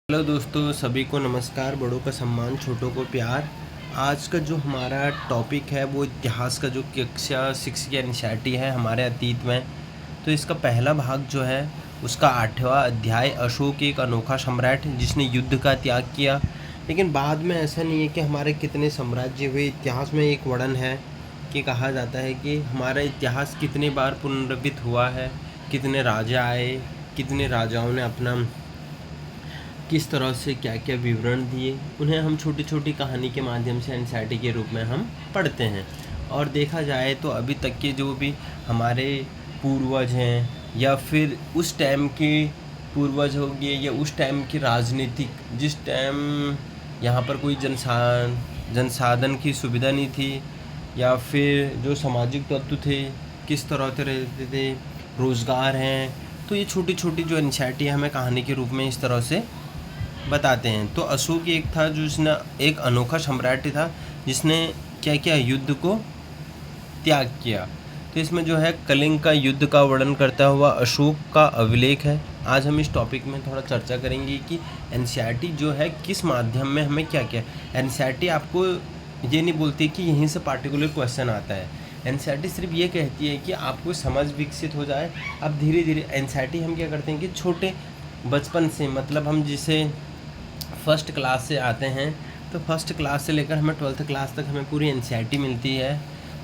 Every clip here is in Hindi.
हेलो दोस्तों, सभी को नमस्कार। बड़ों का सम्मान, छोटों को प्यार। आज का जो हमारा टॉपिक है वो इतिहास का जो कक्षा 6 की एनसीईआरटी है हमारे अतीत में। तो इसका पहला भाग जो है उसका 8वां अध्याय, अशोक एक अनोखा सम्राट जिसने युद्ध का त्याग किया। लेकिन बाद में ऐसा नहीं है कि हमारे कितने साम्राज्य हुए। इतिहास में एक वर्णन है कि कहा जाता है कि हमारा इतिहास कितने बार पुनरावृत्त हुआ है, कितने राजा आए, कितने राजाओं ने अपना किस तरह से क्या क्या विवरण दिए, उन्हें हम छोटी छोटी कहानी के माध्यम से एनसीईआरटी के रूप में हम पढ़ते हैं। और देखा जाए तो अभी तक के जो भी हमारे पूर्वज हैं या फिर उस टाइम के पूर्वज हो गए या उस टाइम की राजनीतिक, जिस टाइम यहाँ पर कोई जनसाधन की सुविधा नहीं थी या फिर जो सामाजिक तत्व थे किस तरह से रहते थे, रोज़गार हैं, तो ये छोटी छोटी जो एनसीईआरटी हमें कहानी के रूप में इस तरह से बताते हैं। तो अशोक एक था जो जिसने एक अनोखा सम्राट था जिसने क्या क्या युद्ध को त्याग किया। तो इसमें जो है कलिंग का युद्ध का वर्णन करता हुआ अशोक का अभिलेख है। आज हम इस टॉपिक में थोड़ा चर्चा करेंगे कि एनसीईआरटी जो है किस माध्यम में हमें क्या क्या। एनसीईआरटी आपको ये नहीं बोलती कि यहीं से पार्टिकुलर क्वेश्चन आता है। एनसीईआरटी सिर्फ ये कहती है कि आपको समझ विकसित हो जाए। अब धीरे धीरे एनसीईआरटी हम क्या करते हैं कि छोटे बचपन से, मतलब हम जिसे फर्स्ट क्लास से आते हैं तो फर्स्ट क्लास से लेकर हमें 12th क्लास तक हमें पूरी एनसीईआरटी मिलती है।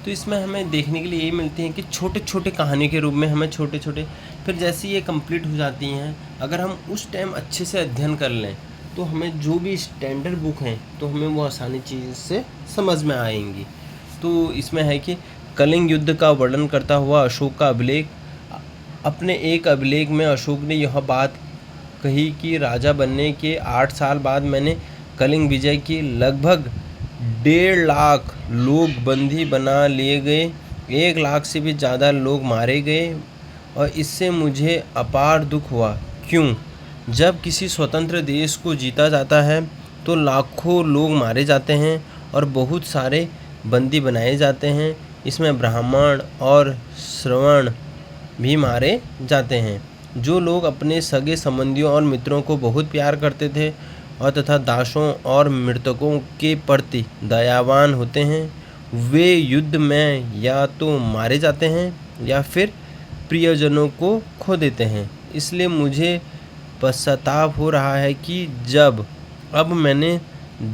तो इसमें हमें देखने के लिए यही मिलती हैं कि छोटे छोटे कहानी के रूप में हमें छोटे छोटे, फिर जैसे ये कंप्लीट हो जाती हैं, अगर हम उस टाइम अच्छे से अध्ययन कर लें तो हमें जो भी स्टैंडर्ड बुक हैं तो हमें वो आसानी चीज़ से समझ में आएंगी। तो इसमें है कि कलिंग युद्ध का वर्णन करता हुआ अशोक का अभिलेख। अपने एक अभिलेख में अशोक ने यह बात कही कि राजा बनने के 8 साल बाद मैंने कलिंग विजय की लगभग 1.5 लाख लोग बंदी बना लिए गए, 1 लाख से भी ज़्यादा लोग मारे गए और इससे मुझे अपार दुख हुआ। क्यों? जब किसी स्वतंत्र देश को जीता जाता है तो लाखों लोग मारे जाते हैं और बहुत सारे बंदी बनाए जाते हैं। इसमें ब्राह्मण और श्रवण भी मारे जाते हैं। जो लोग अपने सगे संबंधियों और मित्रों को बहुत प्यार करते थे और तथा दासों और मृतकों के प्रति दयावान होते हैं, वे युद्ध में या तो मारे जाते हैं या फिर प्रियजनों को खो देते हैं। इसलिए मुझे पश्चाताप हो रहा है कि जब अब मैंने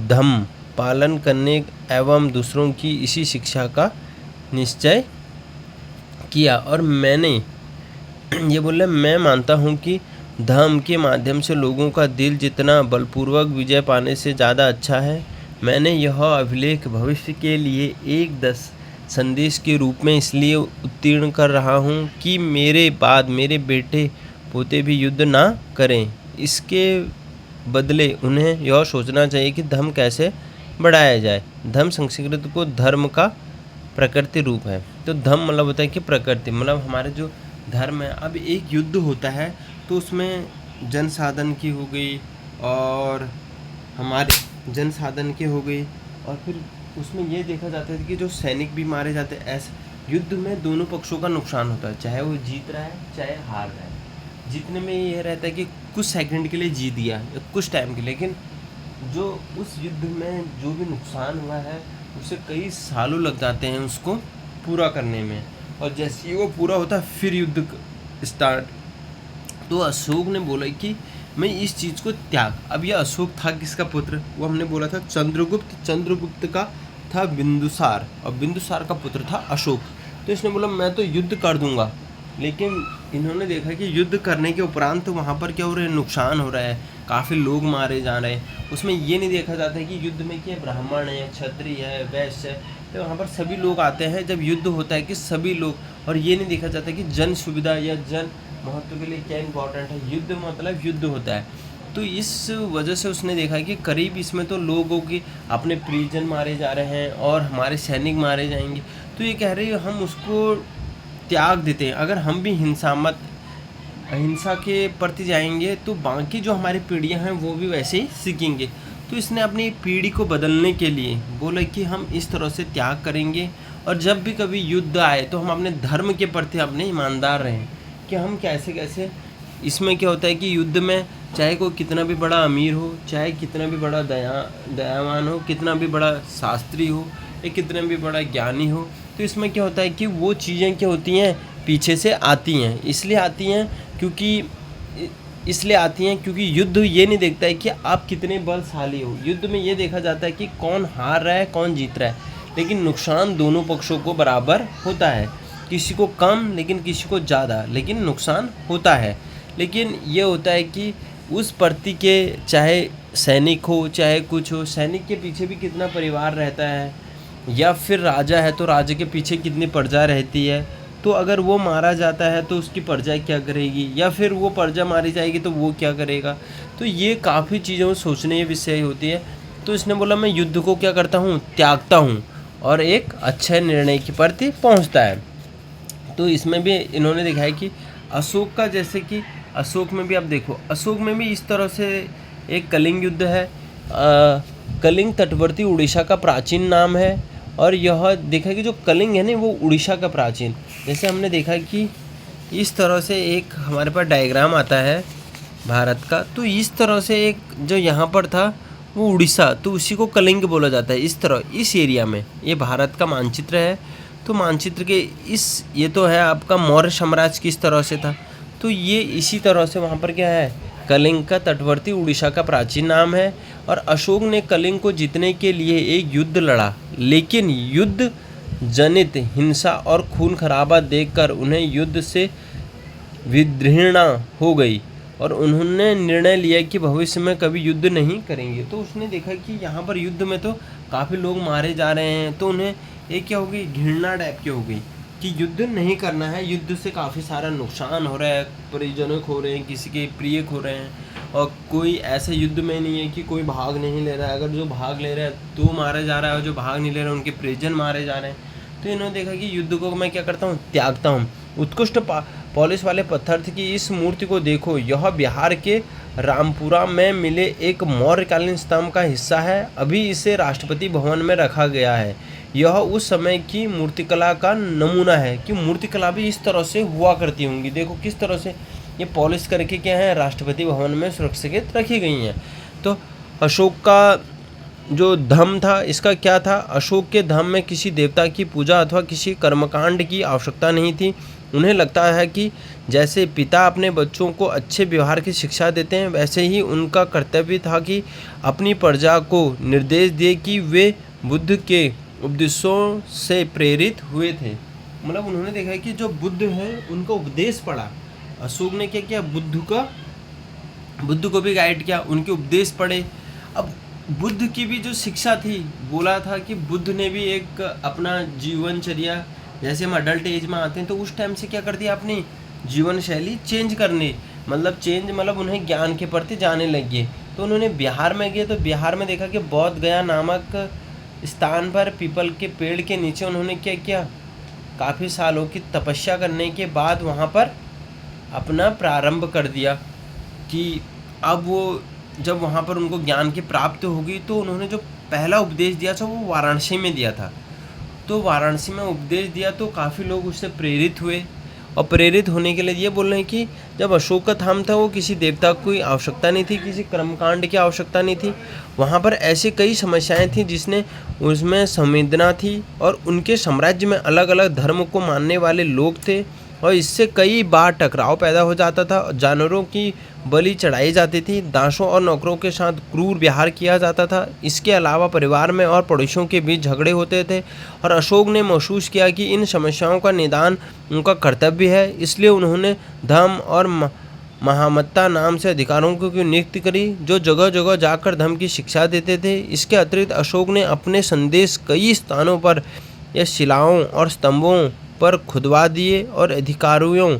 धम्म पालन करने एवं दूसरों की इसी शिक्षा का निश्चय किया। और मैंने ये बोले, मैं मानता हूँ कि धर्म के माध्यम से लोगों का दिल जितना बलपूर्वक विजय पाने से ज़्यादा अच्छा है। मैंने यह अभिलेख भविष्य के लिए एक संदेश के रूप में इसलिए उत्तीर्ण कर रहा हूँ कि मेरे बाद मेरे बेटे पोते भी युद्ध ना करें। इसके बदले उन्हें यह सोचना चाहिए कि धर्म कैसे बढ़ाया जाए। धर्म संस्कृत को धर्म का प्रकृति रूप है। तो धर्म मतलब होता है कि प्रकृति, मतलब हमारे जो धर्म है। अब एक युद्ध होता है तो उसमें जनसाधन की हो गई और हमारे जनसाधन की हो गई, और फिर उसमें ये देखा जाता है कि जो सैनिक भी मारे जाते हैं। ऐसे युद्ध में दोनों पक्षों का नुकसान होता है, चाहे वो जीत रहा है चाहे हार रहा है। जीतने में ये रहता है कि कुछ सेकंड के लिए जीत गया या कुछ टाइम के लिए, लेकिन जो उस युद्ध में जो भी नुकसान हुआ है उसे कई सालों लग जाते हैं उसको पूरा करने में, और जैसे ही वो पूरा होता है फिर युद्ध स्टार्ट। तो अशोक ने बोला कि मैं इस चीज़ को त्याग। अब यह अशोक था किसका पुत्र? वो हमने बोला था चंद्रगुप्त। चंद्रगुप्त का था बिंदुसार और बिंदुसार का पुत्र था अशोक। तो इसने बोला मैं तो युद्ध कर दूंगा, लेकिन इन्होंने देखा कि युद्ध करने के उपरांत तो वहाँ पर क्या हो रहा है, नुकसान हो रहा है, काफ़ी लोग मारे जा रहे हैं। उसमें ये नहीं देखा जाता है कि युद्ध में क्या ब्राह्मण है, क्षत्रिय है, वैश्य है। तो वहाँ पर सभी लोग आते हैं जब युद्ध होता है कि सभी लोग, और ये नहीं देखा जाता कि जन सुविधा या जन महत्व के लिए क्या इंपॉर्टेंट है। युद्ध मतलब युद्ध होता है। तो इस वजह से उसने देखा कि करीब इसमें तो लोगों की अपने परिजन मारे जा रहे हैं और हमारे सैनिक मारे जाएंगे। तो ये कह रहे हैं हम उसको त्याग देते हैं। अगर हम भी अहिंसा के प्रति जाएंगे तो बाकी जो हमारी पीढ़ियां हैं वो भी वैसे ही सीखेंगे। तो इसने अपनी पीढ़ी को बदलने के लिए बोला कि हम इस तरह से त्याग करेंगे, और जब भी कभी युद्ध आए तो हम अपने धर्म के प्रति अपने ईमानदार रहें कि हम कैसे कैसे। इसमें क्या होता है कि युद्ध में चाहे कोई कितना भी बड़ा अमीर हो, चाहे कितना भी बड़ा दयावान हो, कितना भी बड़ा शास्त्री हो या कितना भी बड़ा ज्ञानी हो, तो इसमें क्या होता है कि वो चीज़ें क्या होती हैं, पीछे से आती हैं। इसलिए आती हैं क्योंकि युद्ध ये नहीं देखता है कि आप कितने बलशाली हो। युद्ध में ये देखा जाता है कि कौन हार रहा है, कौन जीत रहा है। लेकिन नुकसान दोनों पक्षों को बराबर होता है, किसी को कम लेकिन किसी को ज़्यादा, लेकिन नुकसान होता है। लेकिन ये होता है कि उस प्रति के, चाहे सैनिक हो चाहे कुछ हो, सैनिक के पीछे भी कितना परिवार रहता है, या फिर राजा है तो राजा के पीछे कितनी प्रजा रहती है। तो अगर वो मारा जाता है तो उसकी प्रजा क्या करेगी, या फिर वो प्रजा मारी जाएगी तो वो क्या करेगा। तो ये काफ़ी चीज़ों सोचने की विषय होती है। तो इसने बोला मैं युद्ध को क्या करता हूँ, त्यागता हूँ और एक अच्छे निर्णय के प्रति पहुँचता है। तो इसमें भी इन्होंने देखा है कि अशोक का, जैसे कि अशोक में भी आप देखो, अशोक में भी इस तरह से एक कलिंग युद्ध है। कलिंग तटवर्ती उड़ीसा का प्राचीन नाम है। और यह देखा कि जो कलिंग है ना, वो उड़ीसा का प्राचीन, जैसे हमने देखा कि इस तरह से एक हमारे पास डायग्राम आता है भारत का, तो इस तरह से एक जो यहाँ पर था वो उड़ीसा, तो उसी को कलिंग बोला जाता है। इस तरह इस एरिया में ये भारत का मानचित्र है। तो मानचित्र के ये तो है आपका मौर्य साम्राज्य किस तरह से था, तो ये इसी तरह से वहाँ पर क्या है, कलिंग का तटवर्ती उड़ीसा का प्राचीन नाम है। और अशोक ने कलिंग को जीतने के लिए एक युद्ध लड़ा, लेकिन युद्ध जनित हिंसा और खून खराबा देखकर उन्हें युद्ध से विघृणा हो गई और उन्होंने निर्णय लिया कि भविष्य में कभी युद्ध नहीं करेंगे। तो उसने देखा कि यहाँ पर युद्ध में तो काफ़ी लोग मारे जा रहे हैं, तो उन्हें एक क्या हो गई, घृणा टाइप की हो गई कि युद्ध नहीं करना है, युद्ध से काफ़ी सारा नुकसान हो रहा है, परिजनों खो रहे हैं, किसी के प्रिय खो रहे हैं, और कोई ऐसे युद्ध में नहीं है कि कोई भाग नहीं ले रहा है। अगर जो भाग ले रहा है तो मारा जा रहा है, और जो भाग नहीं ले रहा है उनके परिजन मारे जा रहे हैं। तो इन्होंने देखा कि युद्ध को मैं क्या करता हूँ, त्यागता हूँ। उत्कृष्ट पॉलिश वाले पत्थर की इस मूर्ति को देखो, यह बिहार के रामपुरा में मिले एक मौर्यकालीन स्तंभ का हिस्सा है। अभी इसे राष्ट्रपति भवन में रखा गया है। यह उस समय की मूर्तिकला का नमूना है कि मूर्तिकला भी इस तरह से हुआ करती होंगी। देखो किस तरह से ये पॉलिश करके क्या है, राष्ट्रपति भवन में सुरक्षित रखी गई हैं। तो अशोक का जो धम्म था, इसका क्या था, अशोक के धम्म में किसी देवता की पूजा अथवा किसी कर्मकांड की आवश्यकता नहीं थी। उन्हें लगता है कि जैसे पिता अपने बच्चों को अच्छे व्यवहार की शिक्षा देते हैं, वैसे ही उनका कर्तव्य था कि अपनी प्रजा को निर्देश दिए कि वे बुद्ध के उपदेशों से प्रेरित हुए थे। मतलब उन्होंने देखा कि जो बुद्ध है उनका उपदेश पढ़ा, अशोक ने क्या किया, बुद्ध को भी गाइड किया, उनके उपदेश पढ़े। अब बुद्ध की भी जो शिक्षा थी, बोला था कि बुद्ध ने भी एक अपना जीवनचर्या, जैसे हम अडल्ट एज में आते हैं तो उस टाइम से क्या कर दिया, अपनी जीवन शैली चेंज करने, मतलब उन्हें ज्ञान के प्रति जाने लगे। तो उन्होंने बिहार में गए, तो बिहार में देखा कि बौद्ध गया नामक स्थान पर पीपल के पेड़ के नीचे उन्होंने क्या किया, काफ़ी सालों की तपस्या करने के बाद वहाँ पर अपना प्रारंभ कर दिया कि अब वो जब वहाँ पर उनको ज्ञान की प्राप्ति होगी, तो उन्होंने जो पहला उपदेश दिया था वो वाराणसी में दिया था। तो वाराणसी में उपदेश दिया तो काफ़ी लोग उससे प्रेरित हुए, और प्रेरित होने के लिए ये बोल रहे हैं कि जब अशोक का धाम था वो किसी देवता की आवश्यकता नहीं थी, किसी कर्मकांड की आवश्यकता नहीं थी। वहाँ पर ऐसी कई समस्याएं थी जिसने उसमें संवेदना थी, और उनके साम्राज्य में अलग अलग धर्म को मानने वाले लोग थे, और इससे कई बार टकराव पैदा हो जाता था। जानवरों की बलि चढ़ाई जाती थी, दासों और नौकरों के साथ क्रूर व्यवहार किया जाता था। इसके अलावा परिवार में और पड़ोसियों के बीच झगड़े होते थे, और अशोक ने महसूस किया कि इन समस्याओं का निदान उनका कर्तव्य है। इसलिए उन्होंने धम्म और महामत्ता नाम से अधिकारों की नियुक्ति करी, जो जगह जगह जाकर धम्म की शिक्षा देते थे। इसके अतिरिक्त अशोक ने अपने संदेश कई स्थानों पर या शिलाओं और स्तंभों पर खुदवा दिए, और अधिकारियों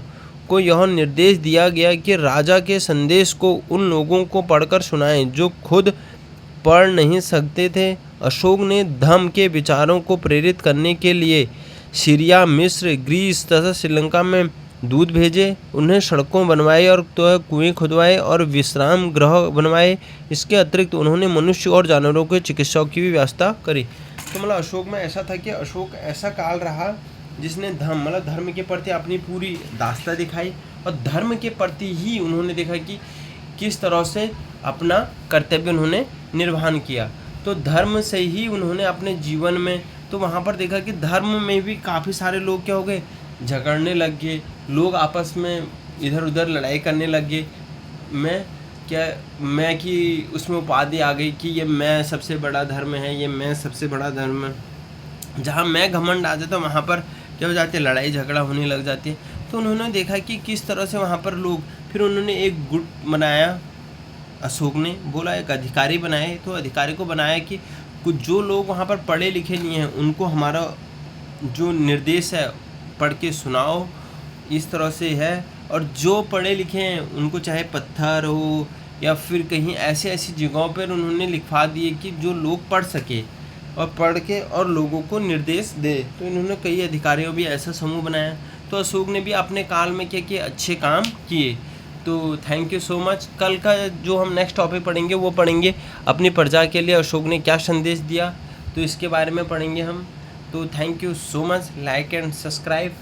को यह निर्देश दिया गया कि राजा के संदेश को उन लोगों को पढ़कर सुनाएं जो खुद पढ़ नहीं सकते थे। अशोक ने धम्म के विचारों को प्रेरित करने के लिए सीरिया, मिस्र, ग्रीस तथा श्रीलंका में दूत भेजे, उन्हें सड़कों बनवाए और तो कुएं खुदवाए और विश्राम गृह बनवाए। इसके अतिरिक्त उन्होंने मनुष्य और जानवरों के चिकित्सा की भी व्यवस्था करी। तो मतलब अशोक में ऐसा था कि अशोक ऐसा काल रहा जिसने धर्म के प्रति अपनी पूरी दास्ता दिखाई, और धर्म के प्रति ही उन्होंने देखा कि किस तरह से अपना कर्तव्य उन्होंने निर्वहन किया। तो धर्म से ही उन्होंने अपने जीवन में, तो वहाँ पर देखा कि धर्म में भी काफ़ी सारे लोग क्या हो गए, झगड़ने लग गए, लोग आपस में इधर उधर लड़ाई करने लग गए। मैं की उसमें उपाधि आ गई कि ये मैं सबसे बड़ा धर्म है, ये मैं सबसे बड़ा धर्म है। जहाँ मैं घमंड आ जाता वहाँ पर क्या हो जाती है, लड़ाई झगड़ा होने लग जाती है। तो उन्होंने देखा कि किस तरह से वहाँ पर लोग, फिर उन्होंने एक गुट बनाया, अशोक ने बोला एक अधिकारी बनाए। तो अधिकारी को बनाया कि कुछ जो लोग वहाँ पर पढ़े लिखे नहीं हैं उनको हमारा जो निर्देश है पढ़ के सुनाओ, इस तरह से है। और जो पढ़े लिखे हैं उनको चाहे पत्थर हो या फिर कहीं ऐसे ऐसी जगहों पर उन्होंने लिखवा दिए कि जो लोग पढ़ सके और पढ़ के और लोगों को निर्देश दे। तो इन्होंने कई अधिकारियों भी ऐसा समूह बनाया। तो अशोक ने भी अपने काल में क्या किए, अच्छे काम किए। तो थैंक यू सो मच। कल का जो हम नेक्स्ट टॉपिक पढ़ेंगे वो पढ़ेंगे अपनी प्रजा के लिए अशोक ने क्या संदेश दिया, तो इसके बारे में पढ़ेंगे हम। तो thank you so much. Like and subscribe.